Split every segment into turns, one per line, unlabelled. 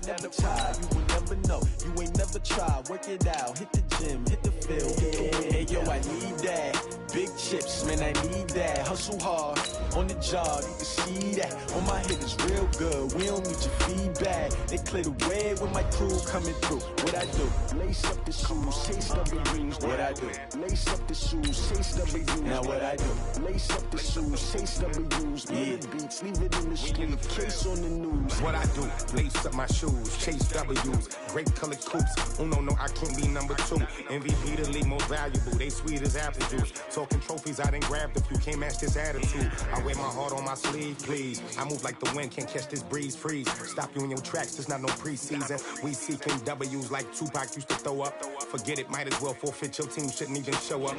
never tired. You will never know. You ain't never tried. Work it out. Hit the gym. Hit the field. Hey, yo, I need that. Big chips, man, I need that. Hustle hard on the job. You can see that. On my hit is real good. We don't need your feedback. They clear the way with my crew coming through. What I do? Lace up the shoes, chase W's. What I do? Lace up the shoes, chase W's. Now what I do? Lace up the shoes, chase W's. Yeah. Beats, leave it in the street. Case on the news.
What I do? Lace up my shoes, chase W's. Great colored coops. Oh no, I can't be number 2. MVP the league most valuable. They sweet as apple juice. Talking trophies, I didn't grab the few. Can't match this attitude. I wear my heart on my sleeve, please. I move like the wind, can't catch this breeze. Freeze. Stop you in your tracks. There's not no preseason. We seeking W's like Tupac used to throw up. Forget it, might as well forfeit. Your team shouldn't even show up.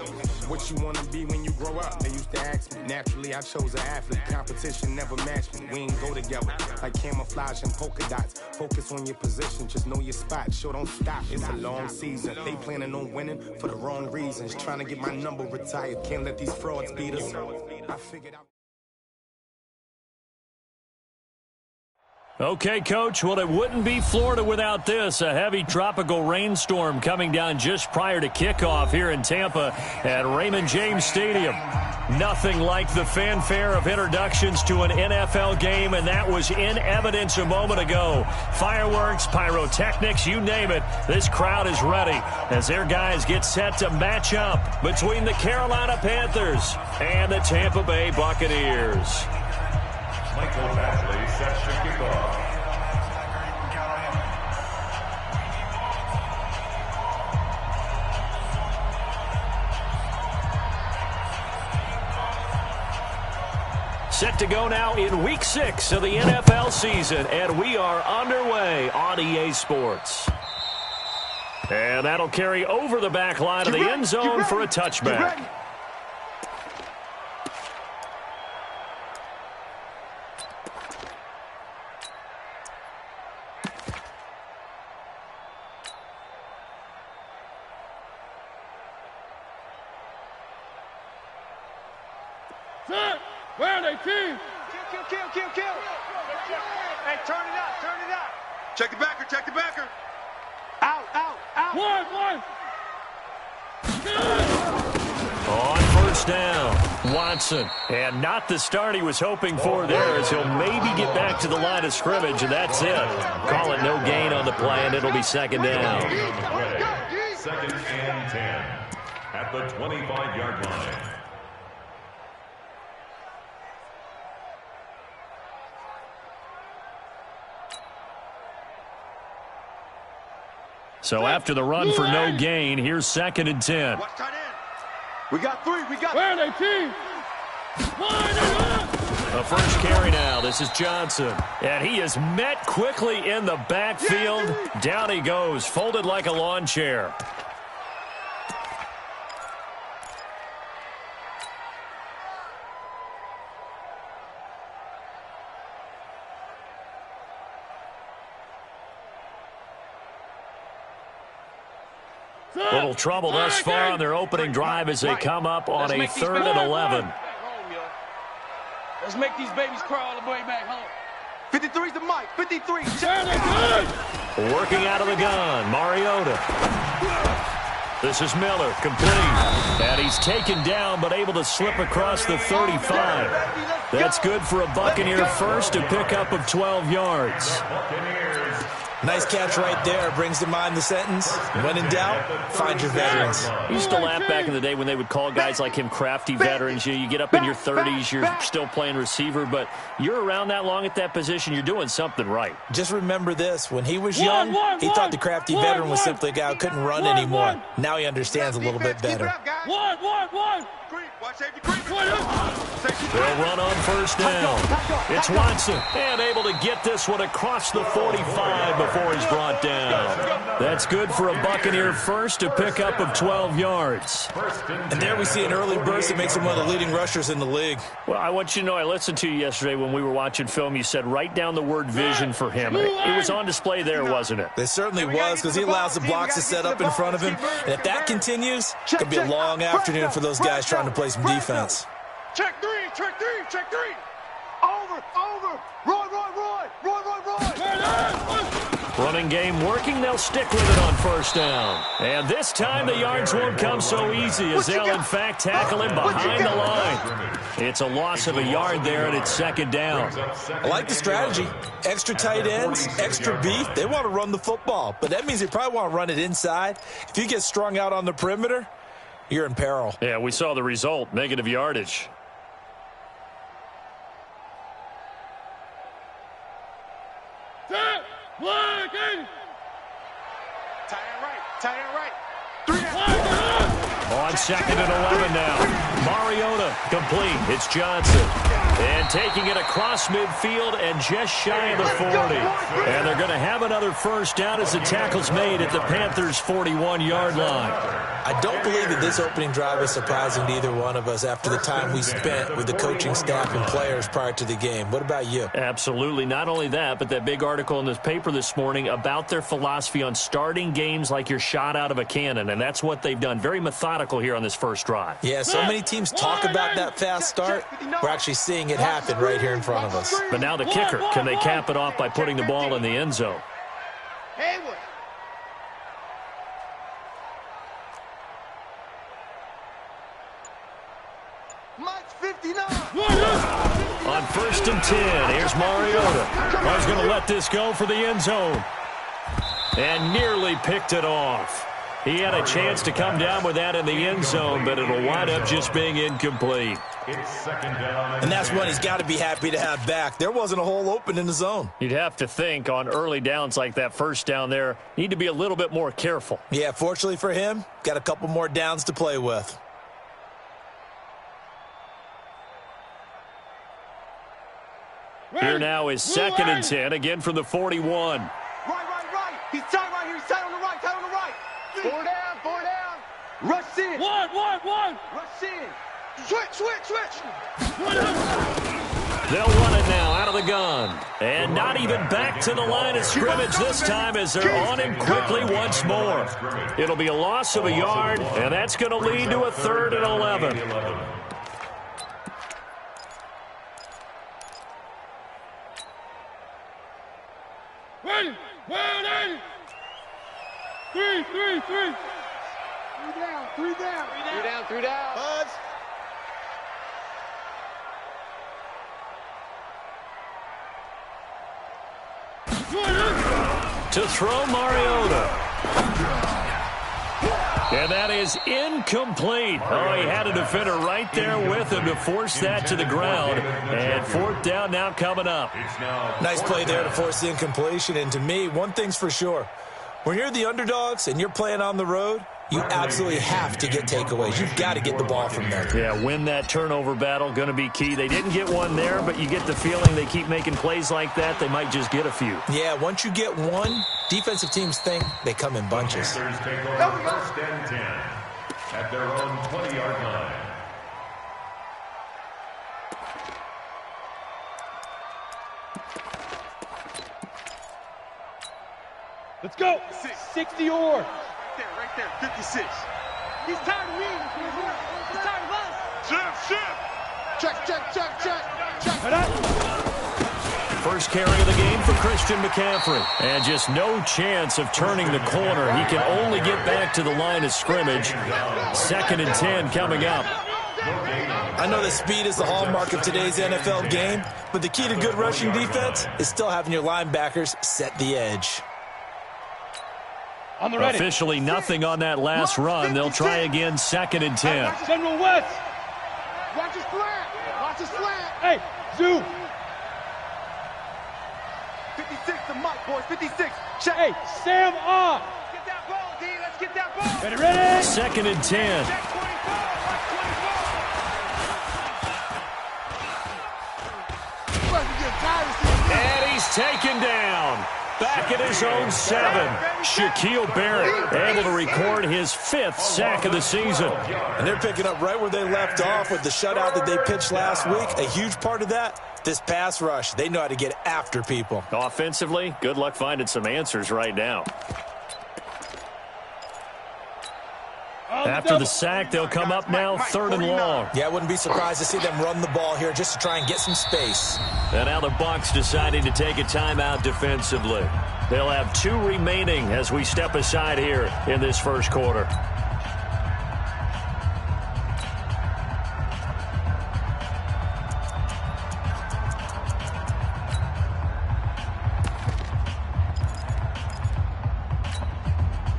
What you wanna be when you grow up? They used to ask me. Naturally, I chose an athlete. Competition never matched me. We ain't go together like camouflage and polka dots. Focus on your position, just know your spot. Sure, don't stop. It's a long season. They planning on winning for the wrong reasons. Trying to get my number retired. Can't let these frauds beat us. I figured out.
Okay, Coach, well, it wouldn't be Florida without this. A heavy tropical rainstorm coming down just prior to kickoff here in Tampa at Raymond James Stadium. Nothing like the fanfare of introductions to an NFL game, and that was in evidence a moment ago. Fireworks, pyrotechnics, you name it. This crowd is ready as their guys get set to match up between the Carolina Panthers and the Tampa Bay Buccaneers.
Michael Badgley sets the kickoff.
Set to go now in Week 6 of the NFL season, and we are underway on EA Sports. And that'll carry over the back line of the end zone for a touchback.
Where are they, team?
Kill. Hey, turn it up. Check the backer. Out.
One.
On first down, Watson. And not the start he was hoping for there, as he'll maybe get back to the line of scrimmage, and that's it. Call it no gain on the play, and it'll be second down.
Second and 10 at the 25-yard line.
So after the run for no gain, here's second and 10.
We got 3.
Where are they, team?
A first carry now. This is Johnson. And he is met quickly in the backfield. Down he goes, folded like a lawn chair. Little trouble thus far on their opening drive as they come up on a 3rd and 11.
Let's make these babies crawl all the way back home.
53's the mic. 53.
Working out of the gun, Mariota. This is Miller, complete. And he's taken down but able to slip across the 35. That's good for a Buccaneer first, to pick up of 12 yards.
Nice catch right there. Brings to mind the sentence, when in doubt, find your veterans.
I used to laugh back in the day when they would call guys like him crafty veterans. You get up in your 30s, you're still playing receiver, but you're around that long at that position, you're doing something right.
Just remember this. When he was young, he thought the crafty veteran was simply a guy who couldn't run anymore. Now he understands a little bit better.
They'll run on first down. It's Watson, and able to get this one across the 45 before he's brought down. That's good for a Buccaneer first, to pick up of 12 yards.
And there we see an early burst that makes him one of the leading rushers in the league.
Well, I want you to know, I listened to you yesterday when we were watching film. You said write down the word vision for him. It was on display there, wasn't it?
It certainly was, because he allows the blocks to set up in front of him. And if that continues, it could be a long afternoon for those guys trying to play some defense.
Check three. Over. Roy.
Running game working. They'll stick with it on first down. And this time the yards won't come so easy as they'll, in fact, tackle him behind the line. It's a loss of a yard there, and it's second down.
I like the strategy. Extra tight ends, extra beef. They want to run the football, but that means they probably want to run it inside. If you get strung out on the perimeter, you're in peril.
Yeah, we saw the result, negative yardage.
Tight end right.
On second and 11 now. Mariota complete. It's Johnson. And taking it across midfield and just shy of the 40. And they're going to have another first down as the tackle's made at the Panthers' 41-yard line.
I don't believe that this opening drive is surprising to either one of us after the time we spent with the coaching staff and players prior to the game. What about you?
Absolutely. Not only that, but that big article in this paper this morning about their philosophy on starting games like you're shot out of a cannon, and that's what they've done. Very methodical here on this first drive.
Yeah, so many teams talk about that fast start. We're actually seeing it happen right here in front of us.
But now the kicker. Can they cap it off by putting the ball in the end zone? On first and 10, here's Mariota. He's going to let this go for the end zone. And nearly picked it off. He had a chance to come down with that in the end zone, but it'll wind up just being incomplete.
And that's one he's got to be happy to have back. There wasn't a hole open in the zone.
You'd have to think on early downs like that first down there, need to be a little bit more careful.
Yeah, fortunately for him, got a couple more downs to play with.
Here now is second and 10, again from the 41.
Right. He's tight right here. He's tight on the right. Four down. Rush in.
One.
Rush in. Switch.
They'll run it now out of the gun. And not even back to the line of scrimmage this time as they're on him quickly once more. It'll be a loss of a yard, and that's going to lead to a 3rd and 11.
Ready. 3.
3 down. Buzz.
To throw Mariota. And that is incomplete. Oh, he had a defender right there with him to force that to the ground. And 4th down now coming up.
Nice play there to force the incompletion. And to me, one thing's for sure. When you're the underdogs and you're playing on the road, you absolutely have to get takeaways. You've got to get the ball from them.
Yeah, win that turnover battle, going to be key. They didn't get one there, but you get the feeling they keep making plays like that, they might just get a few.
Yeah, once you get one, defensive teams think they come in bunches.
Panthers take over first and 10 at their own 20-yard line.
Let's go. 60 or.
Right there. 56.
He's tired of me. He's tired of us.
Check.
First carry of the game for Christian McCaffrey. And just no chance of turning the corner. He can only get back to the line of scrimmage. 2nd and 10 coming up.
I know that speed is the hallmark of today's NFL game, but the key to good rushing defense is still having your linebackers set the edge.
On the ready.
Officially nothing on that last run. They'll try again 2nd and 10.
General West.
Watch his flat.
Hey, Zoo.
56 to Mike, boys. 56. Check.
Hey, Sam on.
Get that ball, D. Let's get that ball.
Ready.
2nd and 10.
Check 24.
And he's taken down. Back at his own 7. Shaquille Barrett able to record his 5th sack of the season.
And they're picking up right where they left off with the shutout that they pitched last week. A huge part of that, this pass rush. They know how to get after people.
Offensively, good luck finding some answers right now. After the sack, they'll come up now 3rd and long.
Yeah, I wouldn't be surprised to see them run the ball here just to try and get some space.
And now the Bucs deciding to take a timeout defensively. They'll have 2 remaining as we step aside here in this first quarter.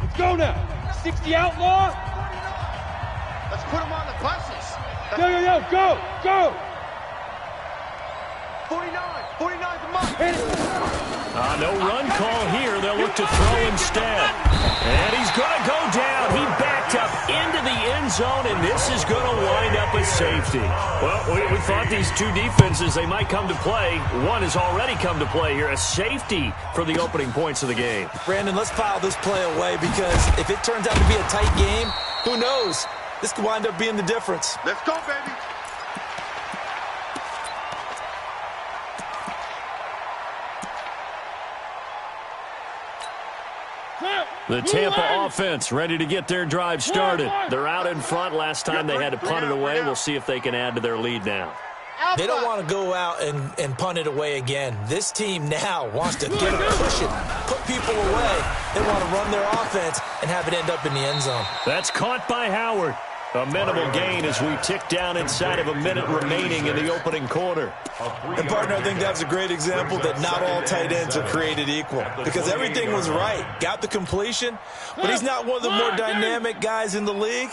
Let's go now. 60 outlaw.
Let's put them on the buses.
Yo, go, go.
49 the mark.
No run call here. They'll look to throw instead. And he's going to go down. He backed up into the end zone, and this is going to wind up a safety. Well, we thought these 2 defenses, they might come to play. One has already come to play here. A safety for the opening points of the game.
Brandon, let's file this play away because if it turns out to be a tight game, who knows? This could wind up being the difference.
Let's go, baby.
The Tampa offense ready to get their drive started. They're out in front. Last time they had to punt it away. We'll see if they can add to their lead now.
They don't want to go out and punt it away again. This team now wants to get it, push it, put people away. They want to run their offense and have it end up in the end zone.
That's caught by Howard. A minimal gain as we tick down inside of a minute remaining in the opening quarter.
And, partner, I think that's a great example that not all tight ends are created equal because everything was right. Got the completion, but he's not one of the more dynamic guys in the league.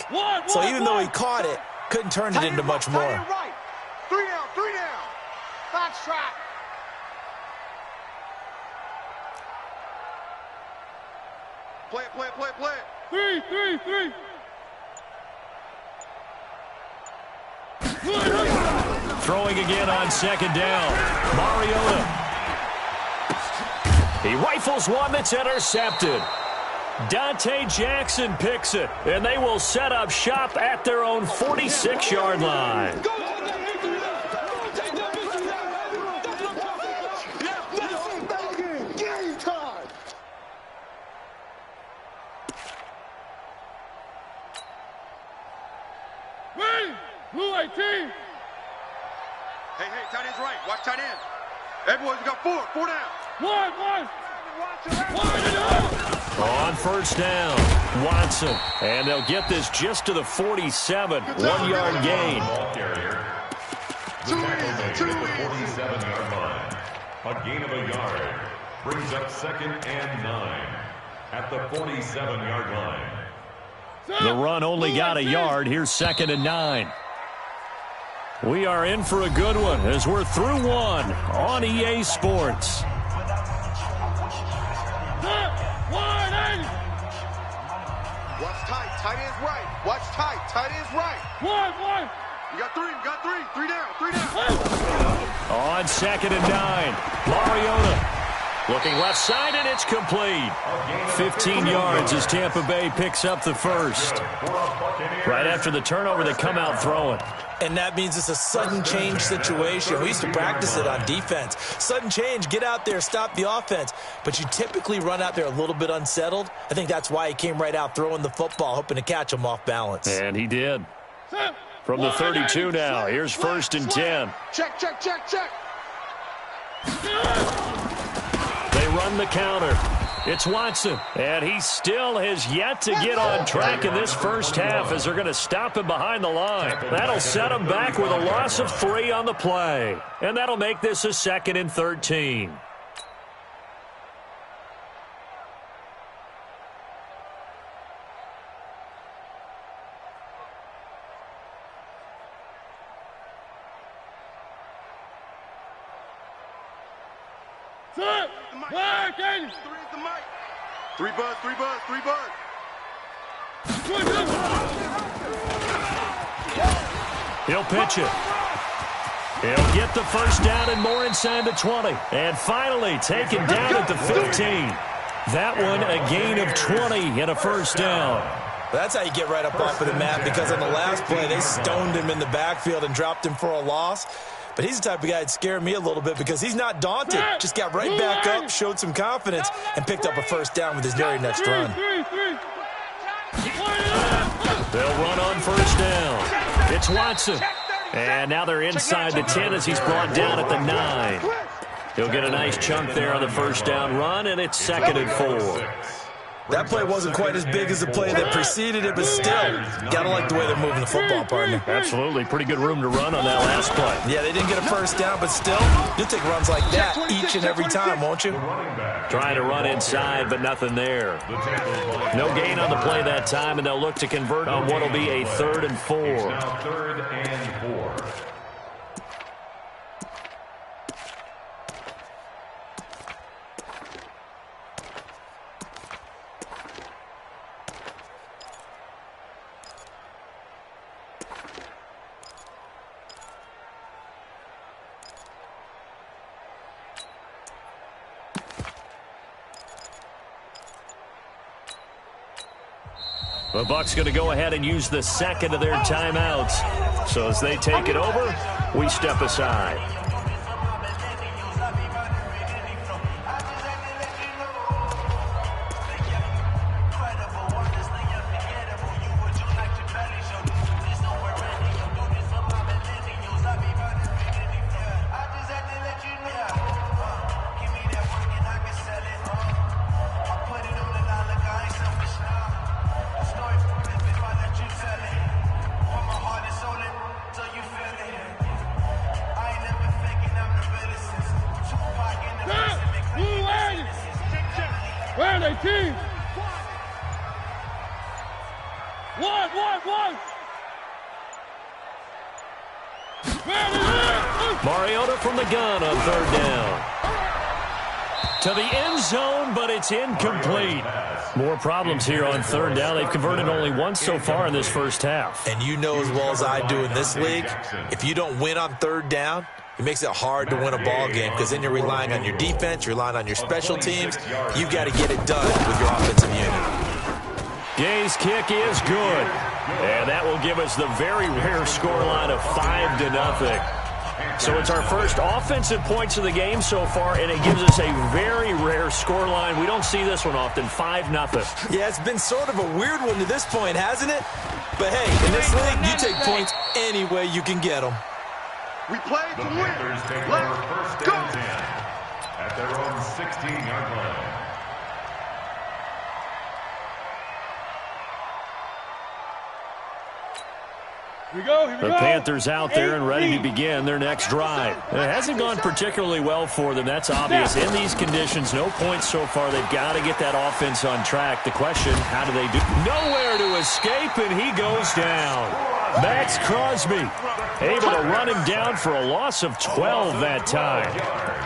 So even though he caught it, couldn't turn it into much more.
Right. 3 down. Box track. Play it.
3.
Throwing again on 2nd down. Mariota. He rifles one that's intercepted. Dante Jackson picks it, and they will set up shop at their own 46-yard line.
Blue 18.
Hey, tight end's right. Watch tight end. Everyone's got 4 down.
One.
On 1st down, Watson. And they'll get this just to the 47. 1-yard gain.
The tackle made at the 47-yard line. A gain of a yard brings up 2nd and 9 at the 47-yard line.
The run only got a yard. Here's 2nd and 9. We are in for a good one as we're through one on EA Sports.
Watch tight. Tight end's right. Watch tight. Tight end's right.
One.
You got 3. 3 down.
On 2nd and 9. Mariota looking left side, and it's complete. 15 yards as Tampa Bay picks up the first. Right after the turnover, they come out throwing.
And that means it's a sudden change situation. We used to practice it on defense. Sudden change, get out there, stop the offense. But you typically run out there a little bit unsettled. I think that's why he came right out throwing the football, hoping to catch him off balance.
And he did. From the 32 now, here's 1st and 10.
Check.
They run the counter. It's Watson, and he still has yet to get on track in this first half as they're going to stop him behind the line. That'll set him back with a loss of 3 on the play, and that'll make this a 2nd and 13.
Back in.
3 is the mic. 3 buzz.
He'll pitch it. He'll get the first down and more inside the 20. And finally taken down at the 15. That one a gain of 20 and a first down.
That's how you get right up off of the map, because on the last play, they stoned him in the backfield and dropped him for a loss. But he's the type of guy that scared me a little bit because he's not daunted. Just got right back up, showed some confidence, and picked up a first down with his very next run.
3.
They'll run on first down. It's Watson. And now they're inside the 10 as he's brought down at the 9. He'll get a nice chunk there on the first down run, and it's 2nd and 4.
That play wasn't quite as big as the play that preceded it, but still, gotta like the way they're moving the football, partner.
Absolutely. Pretty good room to run on that last play.
Yeah, they didn't get a first down, but still, you'll take runs like that each and every time, won't you?
Trying to run inside, but nothing there. No gain on the play that time, and they'll look to convert on what will be a 3rd and 4.
Now 3rd and 4.
The Bucs going to go ahead and use the 2nd of their timeouts. So as they take it over, we step aside.
Where are they, team? One.
Mariota from the gun on 3rd down. To the end zone, but it's incomplete. More problems here on 3rd down. They've converted only once so far in this first half.
And you know as well as I do in this league, if you don't win on 3rd down, it makes it hard to win a ball game because then you're relying on your defense, you're relying on your special teams. You got to get it done with your offensive unit.
Gay's kick is good. And that will give us the very rare scoreline of 5-0. So it's our first offensive points of the game so far, and it gives us a very rare scoreline. We don't see this one often, 5-0.
Yeah, it's been sort of a weird one to this point, hasn't it? But hey, in this league, you take points any way you can get them.
We play to win.
Panthers take over 1st and 10 at their own 16-yard line.
Here we go.
The Panthers out there and ready to begin their next drive. It hasn't gone particularly well for them. That's obvious. In these conditions, no points so far. They've got to get that offense on track. The question, how do they do? Nowhere to escape, and he goes down. Max Crosby able to run him down for a loss of 12 that time.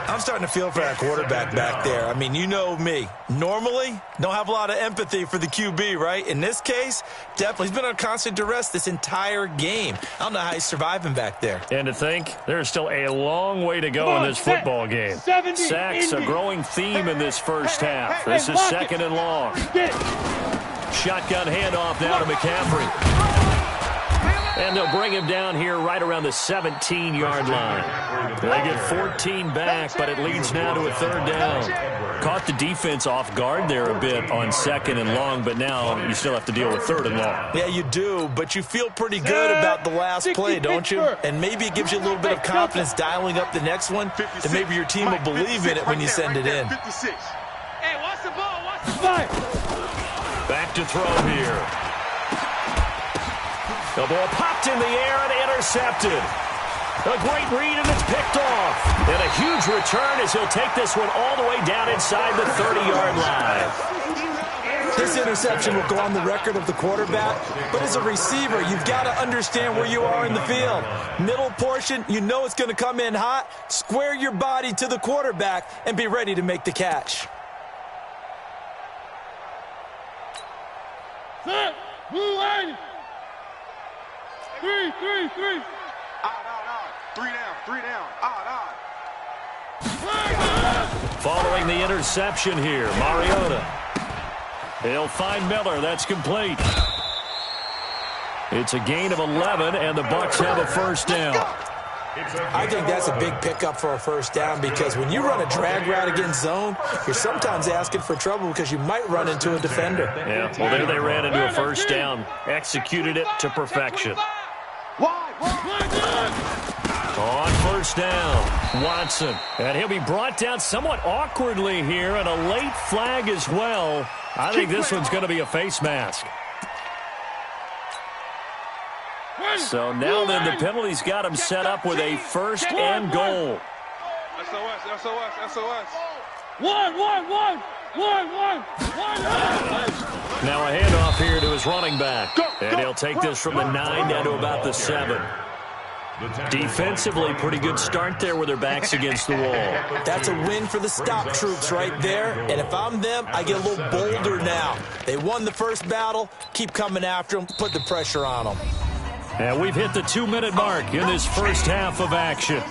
I'm starting to feel for that quarterback back there. I mean, you know me. Normally, don't have a lot of empathy for the QB, right? In this case, definitely. He's been on constant duress this entire game. I don't know how he's surviving back there.
And to think, there's still a long way to go in this football game. Sacks, a growing theme in this first half. This is 2nd and long. Shotgun handoff now to McCaffrey. And they'll bring him down here right around the 17-yard line. They get 14 back, but it leads now to a 3rd down. Caught the defense off guard there a bit on 2nd and long, but now you still have to deal with 3rd and long.
Yeah, you do, but you feel pretty good about the last play, don't you? And maybe it gives you a little bit of confidence dialing up the next one, and maybe your team will believe in it when you send it in.
Hey, watch the ball, watch the ball.
Back to throw here. The ball popped in the air and intercepted. A great read, and it's picked off. And a huge return as he'll take this one all the way down inside the 30-yard line.
This interception will go on the record of the quarterback, but as a receiver, you've got to understand where you are in the field. Middle portion, you know it's going to come in hot. Square your body to the quarterback and be ready to make the catch.
Set, move on. 3.
Three down.
Following the interception here, Mariota. He'll find Miller. That's complete. It's a gain of 11, and the Bucs have a first down.
I think that's a big pickup for a first down because when you run a drag route against zone, you're sometimes asking for trouble because you might run into a defender.
Yeah, well, there they ran into a first down. Executed it to perfection. On first down, Watson. And he'll be brought down somewhat awkwardly here, and a late flag as well. I think this one's going to be a face mask. So now then the penalty's got him set up with a first and goal.
SOS.
One.
Now a handoff here to his running back. And he'll take this from the 9 down to about the 7. Defensively, pretty good start there with their backs against the wall.
That's a win for the stop troops right there. And if I'm them, I get a little bolder now. They won the first battle. Keep coming after them. Put the pressure on them.
And we've hit the 2-minute mark in this first half of action.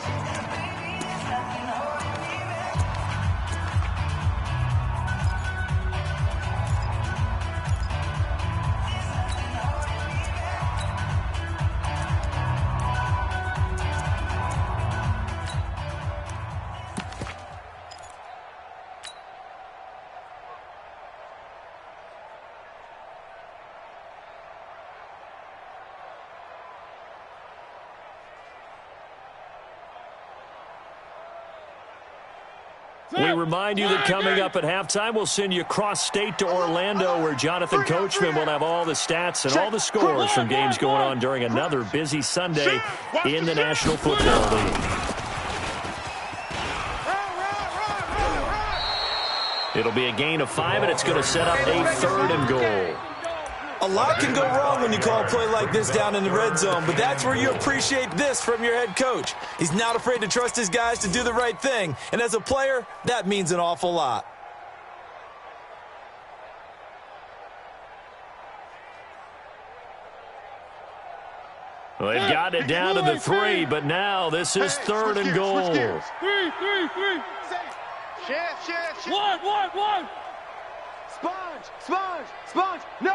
We remind you that coming up at halftime, we'll send you cross-state to Orlando, where Jonathan Coachman will have all the stats and all the scores from games going on during another busy Sunday in the National Football League. It'll be a gain of 5, and it's going to set up a 3rd and goal.
A lot can go wrong when you call a play like this down in the red zone, but that's where you appreciate this from your head coach. He's not afraid to trust his guys to do the right thing, and as a player, that means an awful lot.
Well, they've got it down to the 3, but now this is 3rd and goal.
Three.
Shift.
One.
Sponge. No.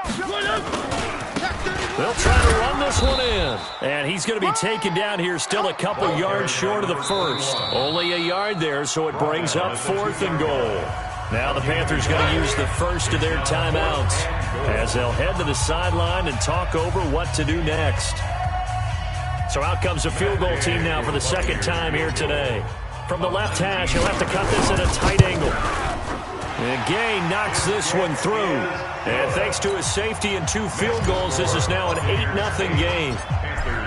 They'll try to run this one in. And he's going to be taken down here, still a couple yards short of the first. Only a yard there, so it brings up 4th and goal. Now the Panthers going to use the first of their timeouts as they'll head to the sideline and talk over what to do next. So out comes a field goal team now for the second time here today. From the left hash, he'll have to cut this at a tight angle. And Gay knocks this one through. And thanks to his safety and 2 field goals, this is now an 8-0 game.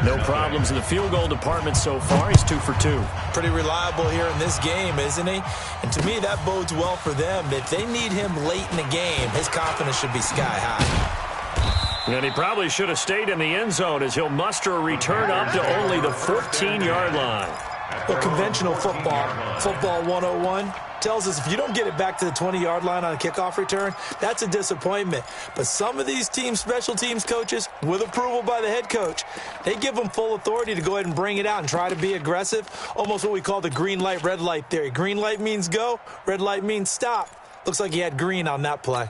No problems in the field goal department so far. He's 2 for 2.
Pretty reliable here in this game, isn't he? And to me, that bodes well for them. If they need him late in the game, his confidence should be sky high.
And he probably should have stayed in the end zone as he'll muster a return up to only the 14-yard line.
Well, conventional football 101, tells us if you don't get it back to the 20-yard line on a kickoff return, that's a disappointment. But some of these team special teams coaches, with approval by the head coach, they give them full authority to go ahead and bring it out and try to be aggressive, almost what we call the green light, red light theory. Green light means go, red light means stop. Looks like he had green on that play.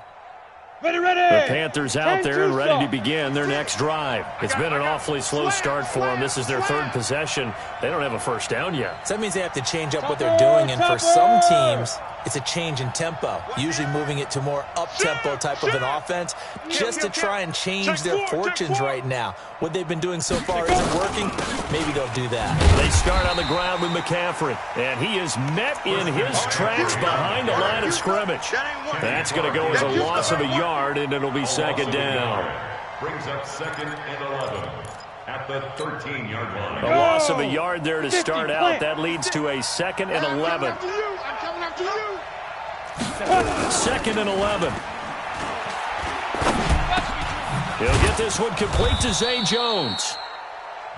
Ready.
The Panthers out there and ready to begin their next drive. It's been an awfully slow start for them. This is their 3rd possession. They don't have a first down yet.
So that means they have to change up what they're doing, and for some teams, it's a change in tempo, usually moving it to more up-tempo type of an offense just to try and change their fortunes right now. What they've been doing so far isn't working. Maybe they'll do that.
They start on the ground with McCaffrey, and he is met in his tracks behind the line of scrimmage. That's going to go as a loss of a yard, and it'll be 2nd down.
Brings up 2nd and 11 at the 13-yard line.
A loss of a yard there to start out. That leads to a 2nd and 11.
I'm coming after you.
2nd and 11. He'll get this one complete to Zay Jones.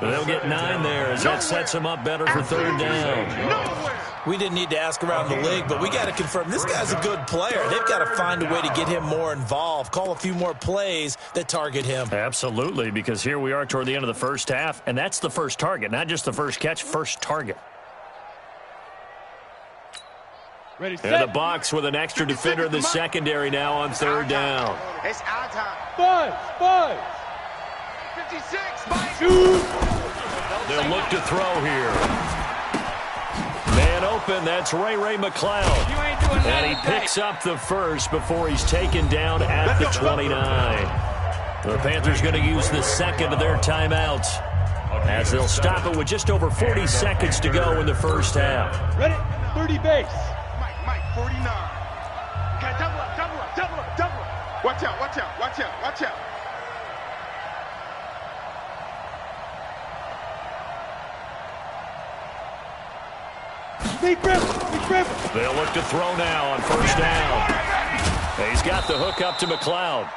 They'll get 9 there as that sets him up better for 3rd down.
We didn't need to ask around the league, but we got to confirm this guy's a good player. They've got to find a way to get him more involved, call a few more plays that target him.
Absolutely, because here we are toward the end of the first half, and that's the first target, not just the first catch, first target.
Ready,
In the box with an extra defender in the secondary now on 3rd down.
It's our time.
Five.
56.
Shoot.
They'll look to throw here. Man open, that's Ray McLeod. And he picks up the first before he's taken down at the 29. The Panthers going to use the second of their timeouts as they'll stop it with just over 40 seconds to go in the first half.
Ready? 30 base. Mike, 49. Okay, double up. Watch out. Big grip.
They'll look to throw now on first down. He's got the hook up to McLeod.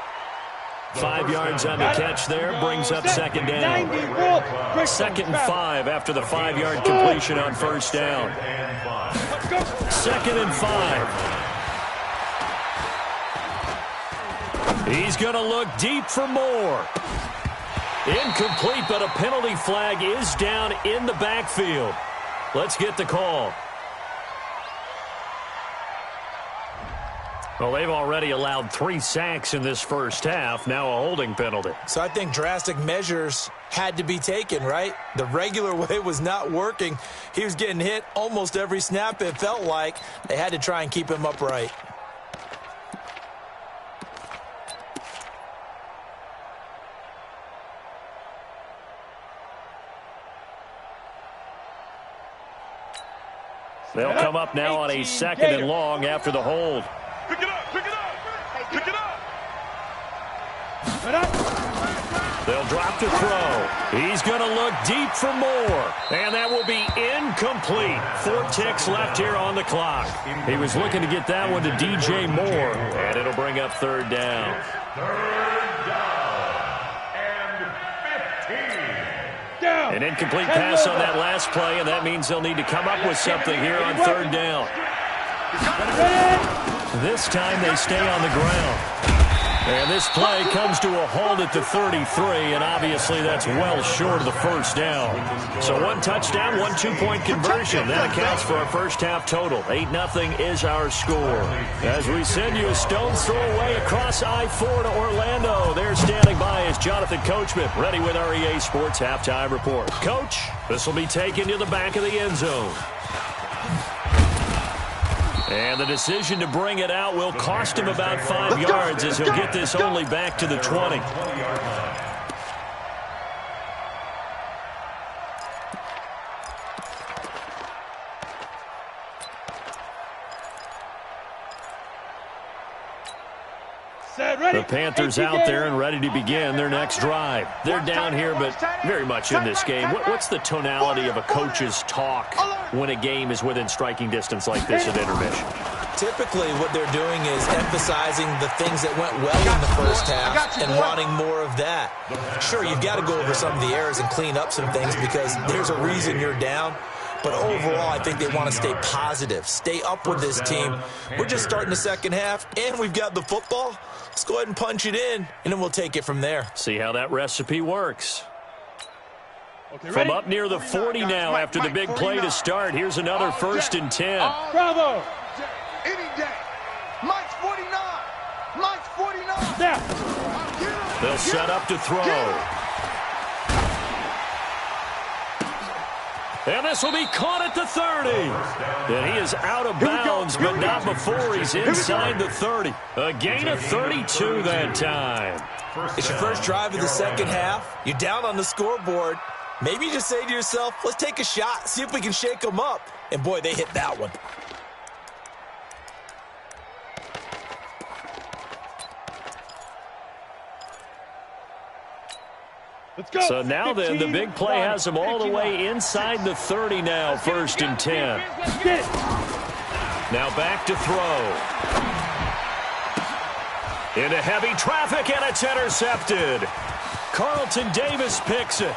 5 yards on the catch there, brings up second down. 2nd and 5 after the 5-yard completion on first down. 2nd and 5. He's going to look deep for more. Incomplete, but a penalty flag is down in the backfield. Let's get the call. Well, they've already allowed 3 sacks in this first half, now a holding penalty.
So I think drastic measures had to be taken, right? The regular way was not working. He was getting hit almost every snap, it felt like. They had to try and keep him upright.
They'll come up now on a 2nd and long after the hold.
Pick it up.
They'll drop to throw. He's going to look deep for more. And that will be incomplete. 4 ticks left here on the clock. He was looking to get that one to DJ Moore. And it'll bring up 3rd down.
3rd down and 15.
An incomplete pass on that last play, and that means they'll need to come up with something here on 3rd down. This time they stay on the ground. And this play comes to a halt at the 33, and obviously that's well short of the first down. So 1 touchdown, 1 2-point conversion. That accounts for our first half total. 8-0 is our score. As we send you a stone's throw away across I-4 to Orlando. There standing by is Jonathan Coachman, ready with our EA Sports Halftime Report. Coach, this will be taken to the back of the end zone. And the decision to bring it out will cost him about 5 yards as he'll get this only back to the 20. The Panthers out there and ready to begin their next drive. They're down here, but very much in this game. What's the tonality of a coach's talk when a game is within striking distance like this at intermission?
Typically, what they're doing is emphasizing the things that went well in the first half and wanting more of that. Sure, you've got to go over some of the errors and clean up some things because there's a reason you're down. But overall, I think they want to stay positive, stay up with this team. We're just starting the second half, and we've got the football. Let's go ahead and punch it in, and then we'll take it from there.
See how that recipe works. From up near the 40 now after the big play to start. Here's another 1st and 10.
Bravo. Any day. Mike's 49. Mike's 49. Yeah.
They'll set up to throw. And this will be caught at the 30. And he is out of bounds, but not before he's inside the 30. A gain of 32 that time.
It's your first drive of the second half. You're down on the scoreboard. Maybe you just say to yourself, let's take a shot, see if we can shake them up. And boy, they hit that one.
So now then, the big play has them all the way inside the 30 now, 1st and 10. Now back to throw. Into heavy traffic, and it's intercepted. Carlton Davis picks it.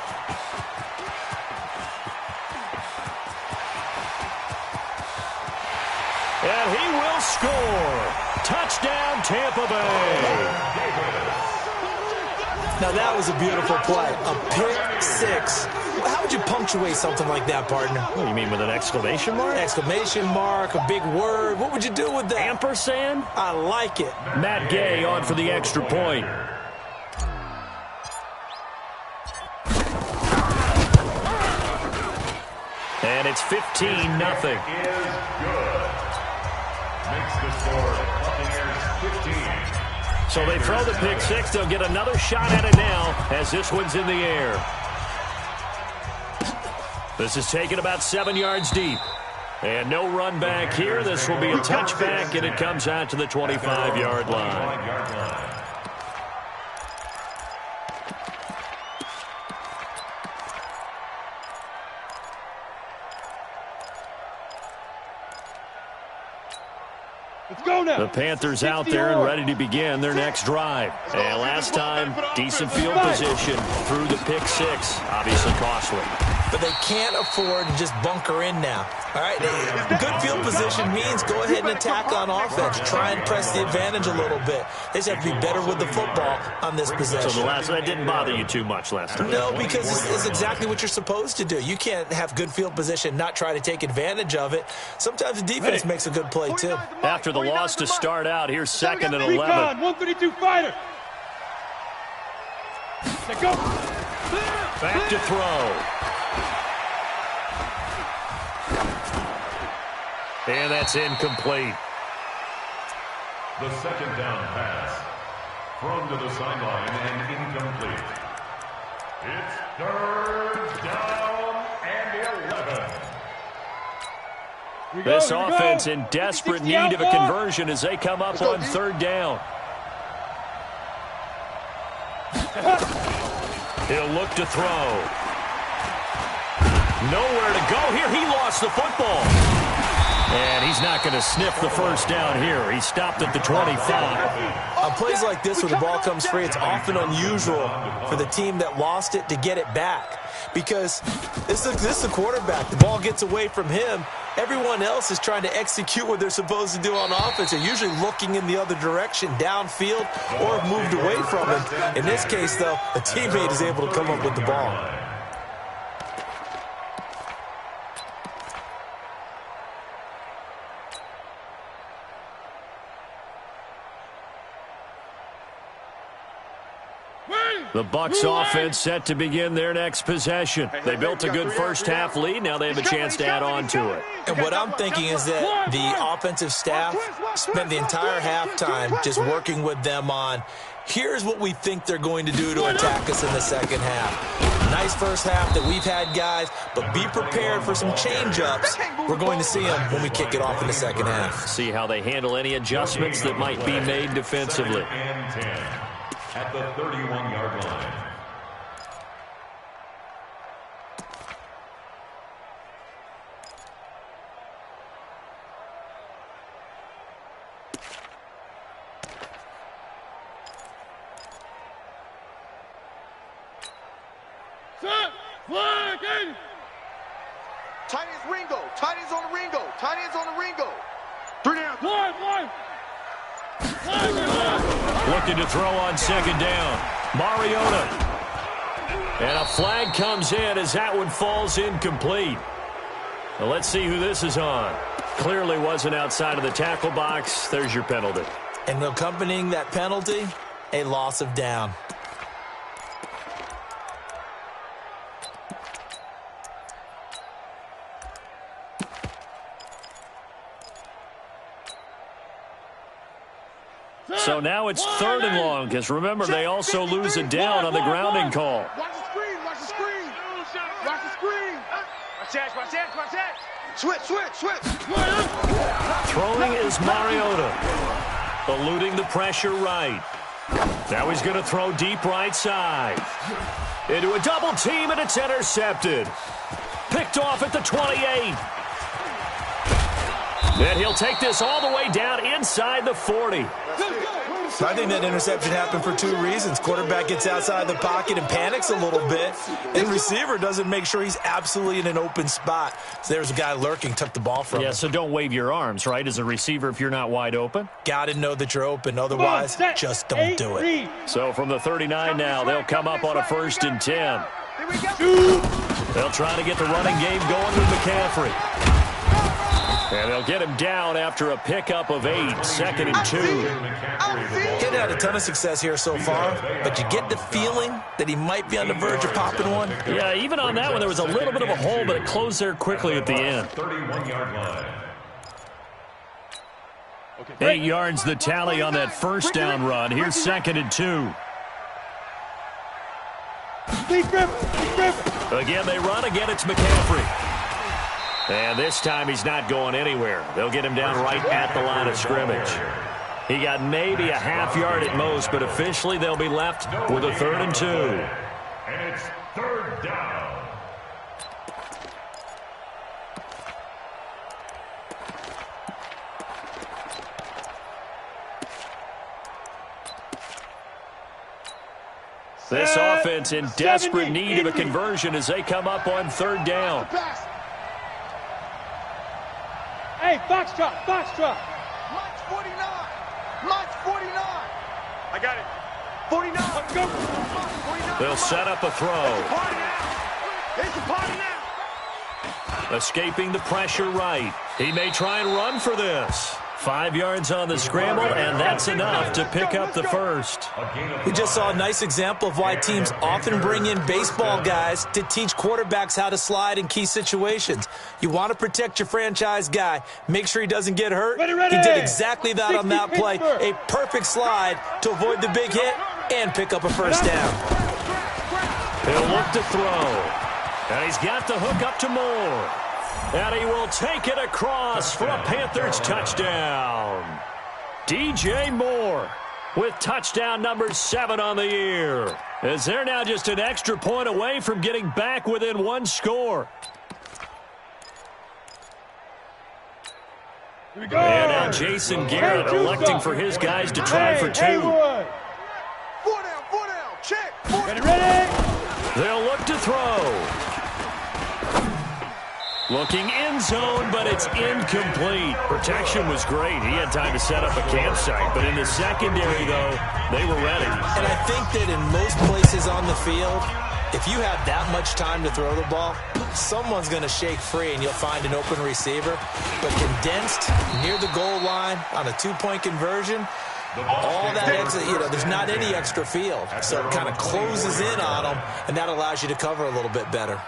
And he will score. Touchdown, Tampa Bay.
Now, that was a beautiful play. A pick six. How would you punctuate something like that, partner?
What do you mean, with an exclamation mark?
Exclamation mark, a big word. What would you do with that?
Ampersand?
I like it.
Matt Gay on for the extra point. it's 15-0.
Makes the score Buccaneers 15.
So they throw the pick six. They'll get another shot at it now as this one's in the air. This is taken about 7 yards deep. And no run back here. This will be a touchback, and it comes out to the 25-yard line. The Panthers out there and ready to begin their next drive. And last time, decent field position through the pick six. Obviously costly.
But they can't afford to just bunker in now. All right, good field position means go ahead and attack on offense. Try and press the advantage a little bit. They just have to be better with the football on this possession.
So that didn't bother you too much last time?
No, because it's exactly what you're supposed to do. You can't have good field position, not try to take advantage of it. Sometimes the defense makes a good play, too.
After the loss to start out, here's 2nd and 11.
132 fighter. Go.
Back to throw. And that's incomplete.
The 2nd down pass. Thrown to the sideline and incomplete. It's 3rd down and 11.
This offense in desperate need of a conversion as they come up on 3rd down. He'll look to throw. Nowhere to go here. He lost the football. And he's not going to sniff the first down here. He stopped at the 25.
On plays like this where the ball comes free, it's often unusual for the team that lost it to get it back. Because this is the quarterback. The ball gets away from him. Everyone else is trying to execute what they're supposed to do on offense. They're usually looking in the other direction, downfield, or have moved away from him. In this case, though, a teammate is able to come up with the ball.
The Bucs offense set to begin their next possession. They built a good first-half lead. Now they have a chance to add on to it.
And what I'm thinking is that the offensive staff spent the entire halftime just working with them on, here's what we think they're going to do to attack us in the second half. Nice first half that we've had, guys, but be prepared for some change-ups. We're going to see them when we kick it off in the second half.
See how they handle any adjustments that might be made defensively.
At the 31-yard line.
Tight ends Ringo. Tight ends on the Ringo. Tight ends on the Ringo. 3 down. One.
Looking to throw on 2nd down. Mariota. And a flag comes in as that one falls incomplete. Well, let's see who this is on. Clearly wasn't outside of the tackle box. There's your penalty.
And accompanying that penalty, a loss of down.
So now it's 3rd and long, because remember, they also lose a down on the grounding call.
Watch the screen. Watch the screen. Watch the screen. Watch that. Switch.
Throwing is Mariota. Eluding the pressure right. Now he's going to throw deep right side. Into a double team, and it's intercepted. Picked off at the 28. And he'll take this all the way down inside the 40.
I think that interception happened for 2 reasons. Quarterback gets outside the pocket and panics a little bit, and receiver doesn't make sure he's absolutely in an open spot. So there's a guy lurking, took the ball from him.
Yeah, so don't wave your arms, right, as a receiver if you're not wide open?
Got to know that you're open. Otherwise, just don't do it.
So from the 39 now, they'll come up on a 1st and 10. They'll try to get the running game going with McCaffrey. And they'll get him down after a pickup of 8, 2nd and 2.
He hasn't had a ton of success here so far, but you get the feeling that he might be on the verge of popping one.
Yeah, even on that one, there was a little bit of a hole, but it closed there quickly at the end.
31-yard line.
8 yards the tally on that first down run. Here's 2nd and 2. Again, they run. Again, it's McCaffrey. And this time he's not going anywhere. They'll get him down right at the line of scrimmage. He got maybe a half yard at most, but officially they'll be left with a 3rd and 2.
And it's 3rd down.
This offense in desperate need of a conversion as they come up on 3rd down.
Hey, Foxtrot, Foxtrot.
March 49. March 49. I got it. 49. Let's go. 49.
They'll set up a throw.
Party now. It's a party now.
Escaping the pressure right. He may try and run for this. 5 yards on the scramble, and that's enough to pick up the first.
We just saw a nice example of why teams often bring in baseball guys to teach quarterbacks how to slide in key situations. You want to protect your franchise guy. Make sure he doesn't get hurt. He did exactly that on that play. A perfect slide to avoid the big hit and pick up a first down.
He'll look to throw. And he's got the hook up to Moore. And he will take it across for a Panthers touchdown. DJ Moore with touchdown number 7 on the year. As they're now just an extra point away from getting back within 1 score. And now Jason Garrett electing for his guys to try for 2.
4 down, check.
Ready?
They'll look to throw. Looking end zone, but it's incomplete. Protection was great. He had time to set up a campsite, but in the secondary, though, they were ready.
And I think that in most places on the field, if you have that much time to throw the ball, someone's going to shake free and you'll find an open receiver. But condensed near the goal line on a 2-point conversion, all that extra, there's not any extra field. So it kind of closes in on them, and that allows you to cover a little bit better.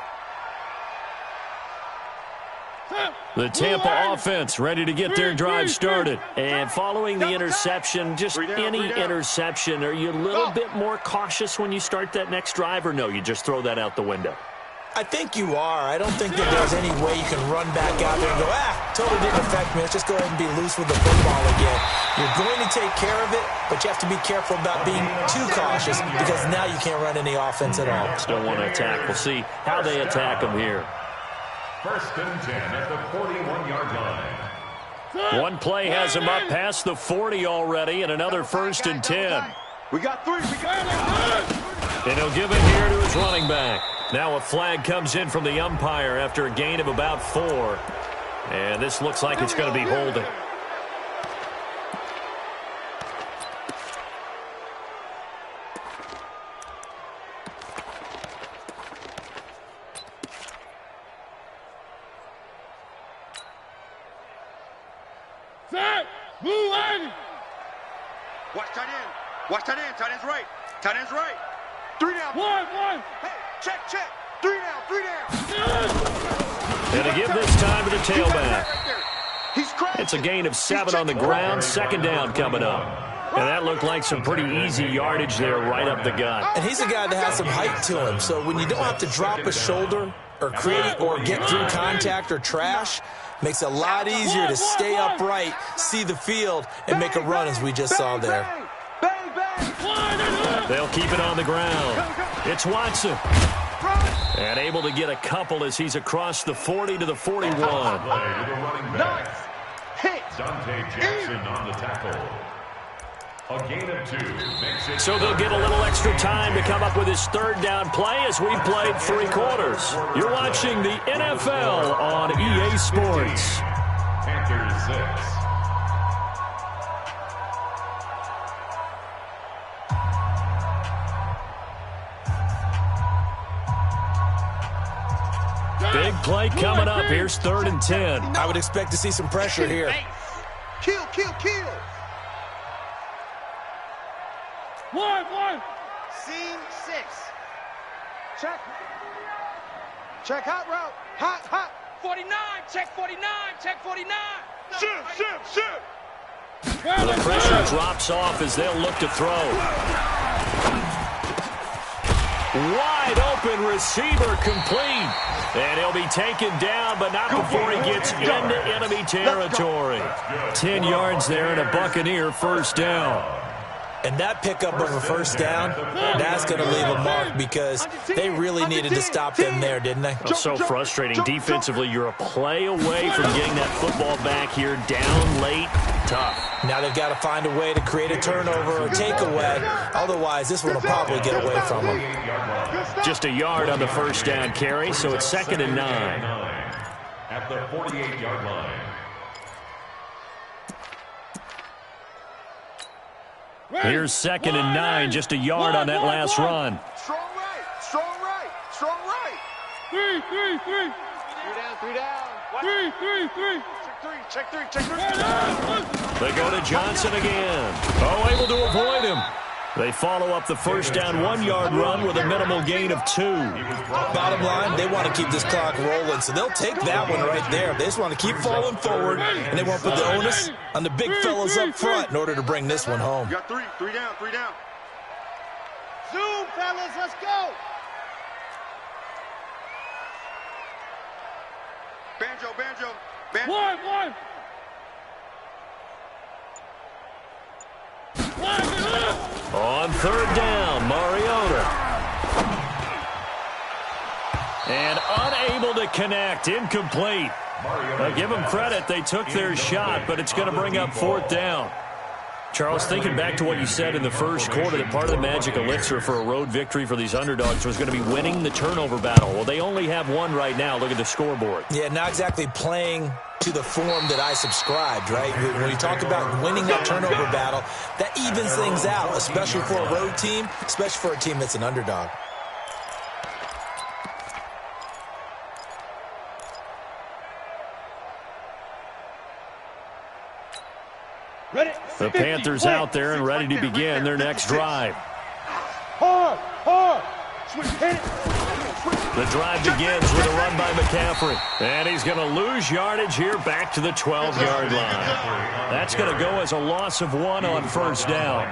The Tampa offense ready to get their drive started. And following the interception, just any interception, are you a little bit more cautious when you start that next drive, or no, you just throw that out the window?
I think you are. I don't think that there's any way you can run back out there and go, totally didn't affect me. Let's just go ahead and be loose with the football again. You're going to take care of it, but you have to be careful about being too cautious because now you can't run any offense at all.
Still want to attack. We'll see how they attack them here.
1st and 10 at the 41-yard line.
One play has him up past the 40 already, and another 1st and 10.
We got 3. We got it.
And he'll give it here to his running back. Now a flag comes in from the umpire after a gain of about 4. And this looks like it's going to be holding.
Watch tight end. Watch tight end. Tight end's right. Tight end's right. 3 down. 1. Hey, check. 3 down. 3 down.
And to give this time to the tailback.
He's crazy.
It's a gain of 7 on the ground. 2nd down coming up. And that looked like some pretty easy yardage there right up the gut.
And he's a guy that has some height to him. So when you don't have to drop a shoulder or create or get through contact or trash, makes it a lot easier to stay upright, see the field, and make a run as we just saw there.
They'll keep it on the ground. It's Watson. And able to get a couple as he's across the 40 to the 41.
Play to the running back. Dante Jackson on the tackle. A gain of 2 makes it.
So they'll get a little extra time to come up with his 3rd down play as we've played 3 quarters. You're watching the NFL on EA Sports.
Panthers 6.
Big play coming up. Here's 3rd and 10.
I would expect to see some pressure here.
Kill, kill, kill.
One.
Scene 6. Check. Check hot route. Hot.
49, check 49, check 49.
Shoot.
The pressure drops off as they'll look to throw. Wide open receiver complete. And he'll be taken down, but not before he gets into enemy territory. 10 yards there and a Buccaneer first down.
And that pickup of a first down, that's going to leave a mark because they really needed to stop them there, didn't they?
That's so frustrating. Defensively, you're a play away from getting that football back here. Down late, tough.
Now they've got to find a way to create a turnover or takeaway. Otherwise, this one will probably get away from them.
Just a yard on the first down carry, so it's 2nd and 9.
At the 48-yard line.
Here's 2nd and 9, just a yard on that last run.
Strong right.
3.
3 down. Check three.
They go to Johnson again. Oh, able to avoid him. They follow up the first down 1-yard run with a minimal gain of 2.
Bottom line, they want to keep this clock rolling, so they'll take that one right there. They just want to keep falling forward, and they won't put the onus on the big fellas up front in order to bring this one home.
You got 3 down. Zoom, fellas, let's go. Banjo.
One.
On 3rd down, Mariota. And unable to connect, incomplete. Give them credit, they took their shot, but it's going to bring up 4th down. Charles, thinking back to what you said in the first quarter, that part of the magic elixir for a road victory for these underdogs was going to be winning the turnover battle. Well, they only have one right now. Look at the scoreboard.
Yeah, not exactly playing to the form that I subscribed, right? When you talk about winning that turnover battle, that evens things out, especially for a road team, especially for a team that's an underdog.
The Panthers out there and ready to begin their next drive.
Hard. Hit it.
The drive begins with a run by McCaffrey. And he's going to lose yardage here back to the 12-yard line. That's going to go as a loss of 1 on first down.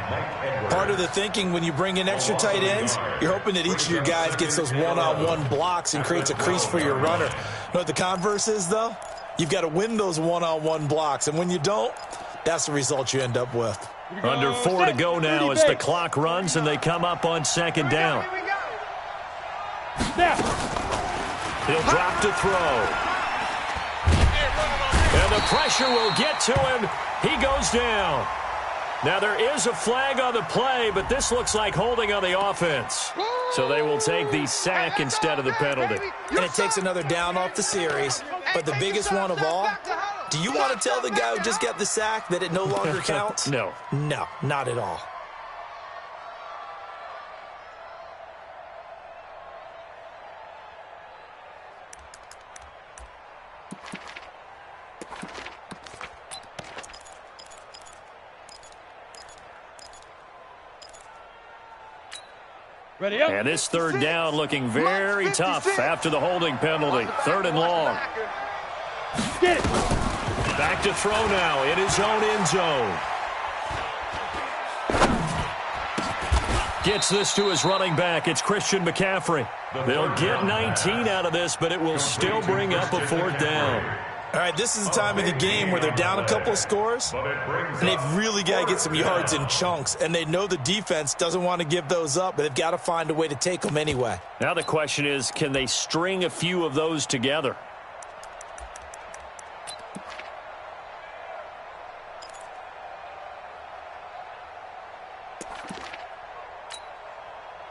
Part of the thinking when you bring in extra tight ends, you're hoping that each of your guys gets those one-on-one blocks and creates a crease for your runner. You know what the converse is, though? You've got to win those one-on-one blocks. And when you don't, that's the result you end up with.
Under 4 to go now as the clock runs and they come up on 2nd down. He'll drop to throw. And the pressure will get to him. He goes down. Now there is a flag on the play, but this looks like holding on the offense. So they will take the sack instead of the penalty.
And it takes another down off the series. But the biggest one of all, do you want to tell the guy who just got the sack that it no longer counts?
No.
No, not at all.
Ready up.
And this 3rd down looking very tough after the holding penalty. 3rd and long.
Get it.
Back to throw now in his own end zone. Gets this to his running back. It's Christian McCaffrey. They'll get 19 out of this, but it will still bring up a 4th down.
All right, this is the time of the game where they're down a couple of scores, and they've really got to get some yards in chunks, and they know the defense doesn't want to give those up, but they've got to find a way to take them anyway.
Now the question is, can they string a few of those together?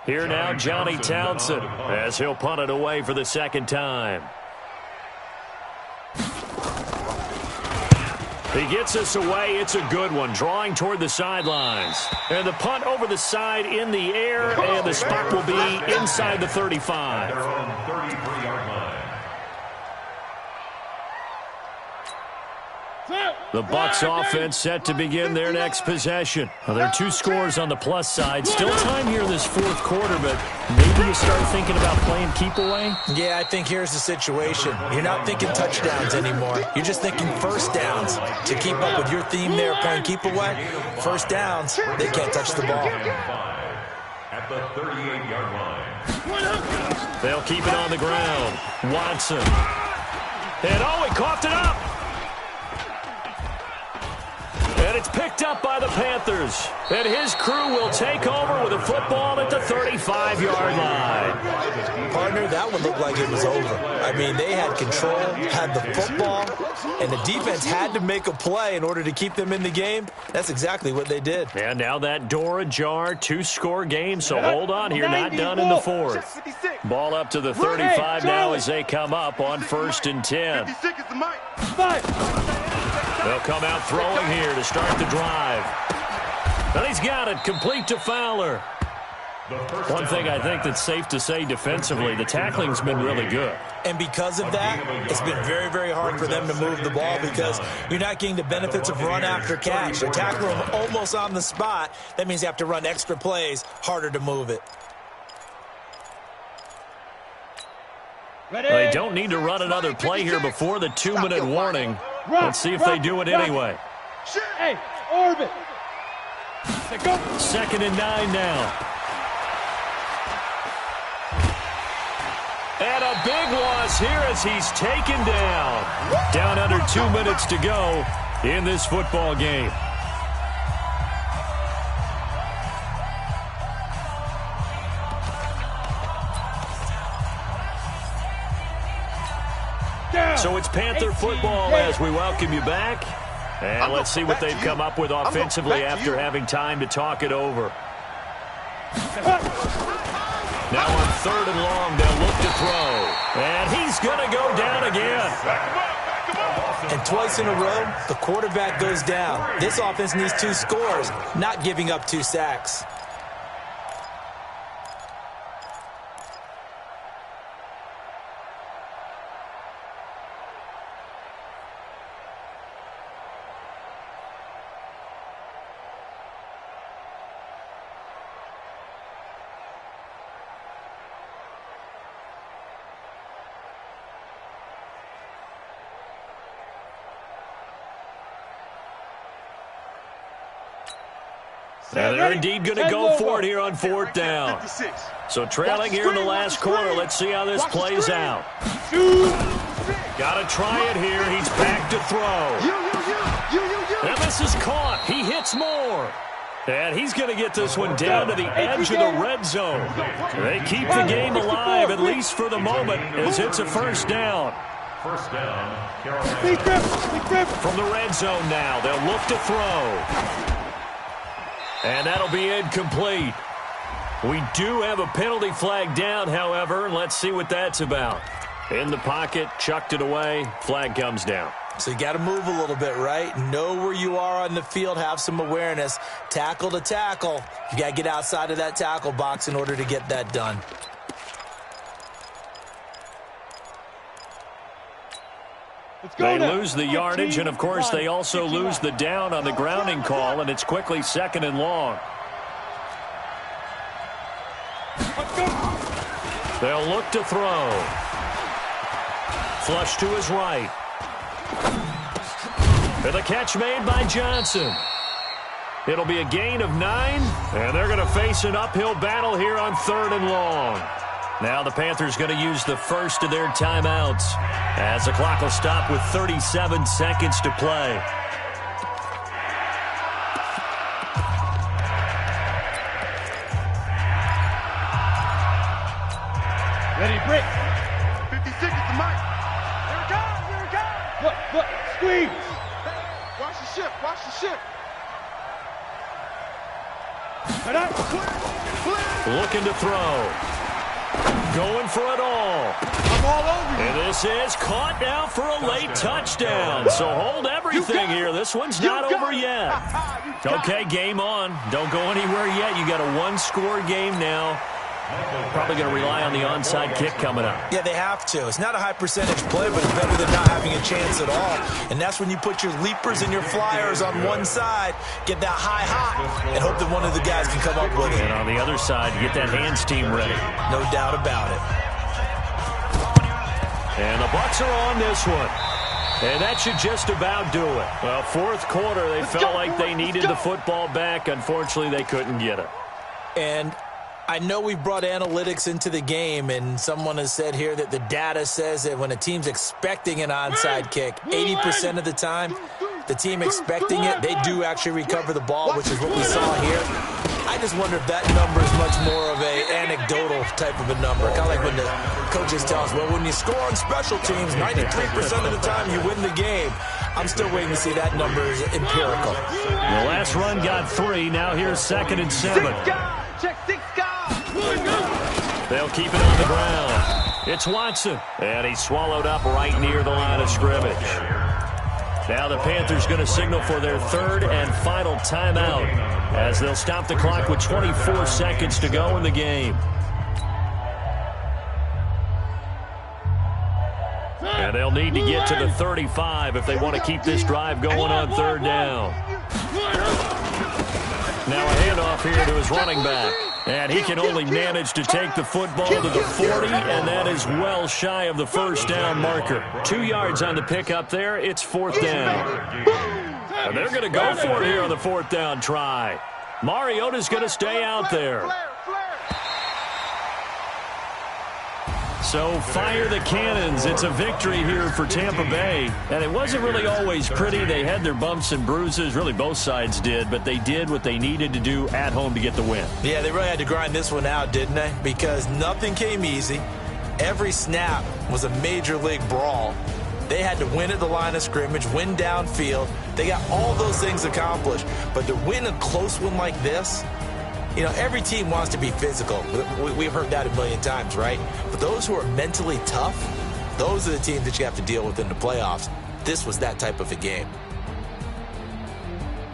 Here now, Johnny Townsend, as he'll punt it away for the 2nd time. He gets us away. It's a good one, drawing toward the sidelines. And the punt over the side in the air, and the spot will be inside the 35. The Bucs offense set to begin their next possession. Well, there are 2 scores on the plus side. Still time here in this fourth quarter, but maybe you start thinking about playing keep away?
Yeah, I think here's the situation. You're not thinking touchdowns anymore. You're just thinking first downs. To keep up with your theme there, playing keep away, first downs, they can't touch the ball.
At the 38-yard line.
They'll keep it on the ground. Watson. And he coughed it up. And it's picked up by the Panthers. And his crew will take over with a football at the 35-yard line.
Partner, that one looked like it was over. I mean, they had control, had the football, and the defense had to make a play in order to keep them in the game. That's exactly what they did.
And now that door ajar, 2-score game, so hold on here, not done in the fourth. Ball up to the 35 now as they come up on 1st and 10.
56 is the mic.
They'll come out throwing here to start the drive. And he's got it, complete to Fowler. One thing I think that's safe to say defensively, the tackling's been really good.
And because of that, it's been very, very hard for them to move the ball because you're not getting the benefits of run after catch. They tackle them almost on the spot. That means you have to run extra plays, harder to move it.
They don't need to run another play here before the 2-minute warning. Let's see if they do it anyway.
Hey, orbit.
2nd and 9 now. And a big loss here as he's taken down. Down under 2 minutes to go in this football game. So it's Panther football as we welcome you back. And let's see what they've come up with offensively after having time to talk it over. Now on 3rd and long, they'll look to throw. And he's going to go down again.
And twice in a row, the quarterback goes down. This offense needs 2 scores, not giving up 2 sacks.
And they're indeed going to go for it here on 4th down. So trailing here in the last quarter. Let's see how this plays out. Got to try it here. He's back to throw. And this is caught. He hits more. And he's going to get this one down to the edge of the red zone. They keep the game alive, at least for the moment, as it's a 1st down.
First down, Carolina.
From the red zone now, they'll look to throw. And that'll be incomplete. We do have a penalty flag down, however. Let's see what that's about. In the pocket, chucked it away. Flag comes down.
So you got to move a little bit, right? Know where you are on the field. Have some awareness. Tackle to tackle. You got to get outside of that tackle box in order to get that done.
They lose the yardage, and, of course, they also lose the down on the grounding call, and it's quickly 2nd and long. They'll look to throw. Flush to his right. And the catch made by Johnson. It'll be a gain of 9, and they're going to face an uphill battle here on 3rd and long. Now the Panthers going to use the first of their timeouts as the clock will stop with 37 seconds to play.
Ready, break.
56 is the mic.
Here it comes, here it comes. Look, squeeze.
Hey, watch the ship, watch the ship.
Looking to throw. Going for it all.
I'm all over you.
And this is caught now for a late touchdown. So hold everything here. This one's not over yet. Okay, game on. Don't go anywhere yet. You got a 1-score game now. Probably going to rely on the onside kick coming up.
Yeah, they have to. It's not a high percentage play, but it's better than not having a chance at all. And that's when you put your leapers and your flyers on one side, get that high hop, and hope that one of the guys can come up with it.
And on the other side, get that hands team ready.
No doubt about it.
And the Bucs are on this one. And that should just about do it. Well, fourth quarter, they felt like they needed the football back. Unfortunately, they couldn't get it.
And I know we've brought analytics into the game, and someone has said here that the data says that when a team's expecting an onside kick, 80% of the time, the team expecting it, they do actually recover the ball, which is what we saw here. I just wonder if that number is much more of an anecdotal type of a number. Kind of like when the coaches tell us, well, when you score on special teams, 93% of the time you win the game. I'm still waiting to see that number is empirical.
The last run got 3. Now here's 2nd and 7.
Check 6 guys.
They'll keep it on the ground. It's Watson. And he's swallowed up right near the line of scrimmage. Now the Panthers going to signal for their 3rd and final timeout as they'll stop the clock with 24 seconds to go in the game. And they'll need to get to the 35 if they want to keep this drive going on 3rd down. Now a handoff here to his running back. And he can only manage to take the football to the 40, and that is well shy of the first down marker. 2 yards on the pickup there. It's 4th down. And they're going to go for it here on the 4th down try. Mariota's going to stay out there. So fire the cannons. It's a victory here for Tampa Bay. And it wasn't really always pretty. They had their bumps and bruises. Really, both sides did. But they did what they needed to do at home to get the win.
Yeah, they really had to grind this one out, didn't they? Because nothing came easy. Every snap was a major league brawl. They had to win at the line of scrimmage, win downfield. They got all those things accomplished. But to win a close one like this, you know, every team wants to be physical. We've heard that a million times, right? But those who are mentally tough, those are the teams that you have to deal with in the playoffs. This was that type of a game.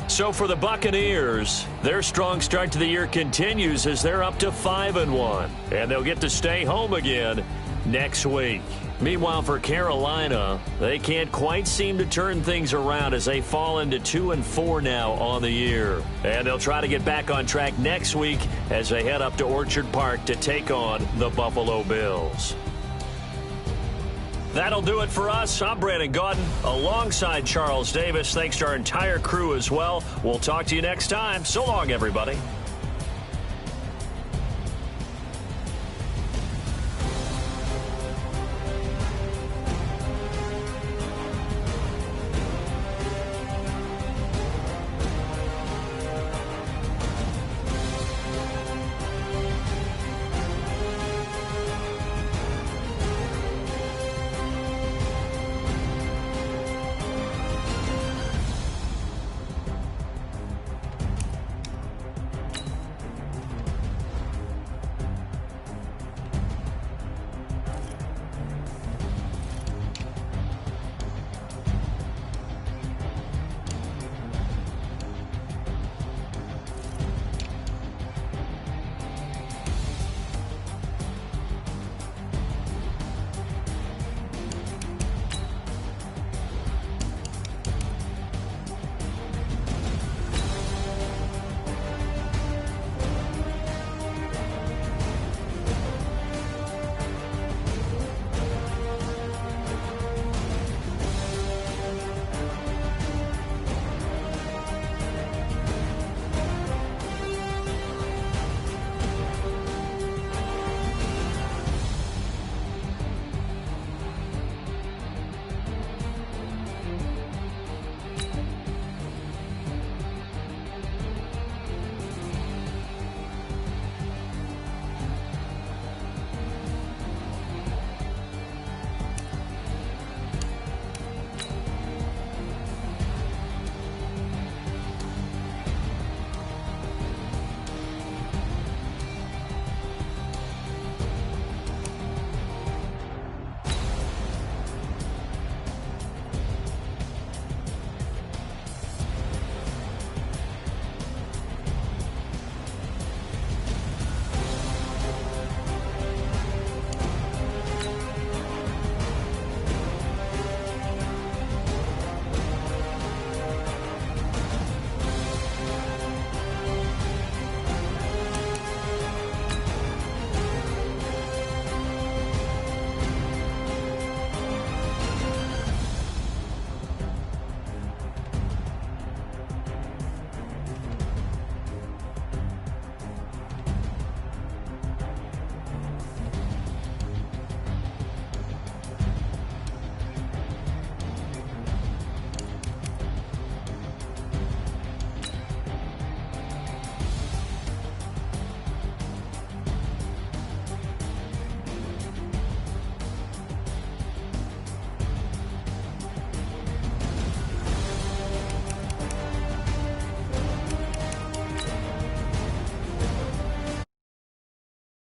So for the Buccaneers, their strong start to the year continues as they're up to 5-1. And they'll get to stay home again next week. Meanwhile, for Carolina, they can't quite seem to turn things around as they fall into 2-4 now on the year. And they'll try to get back on track next week as they head up to Orchard Park to take on the Buffalo Bills. That'll do it for us. I'm Brandon Gaudin alongside Charles Davis. Thanks to our entire crew as well. We'll talk to you next time. So long, everybody.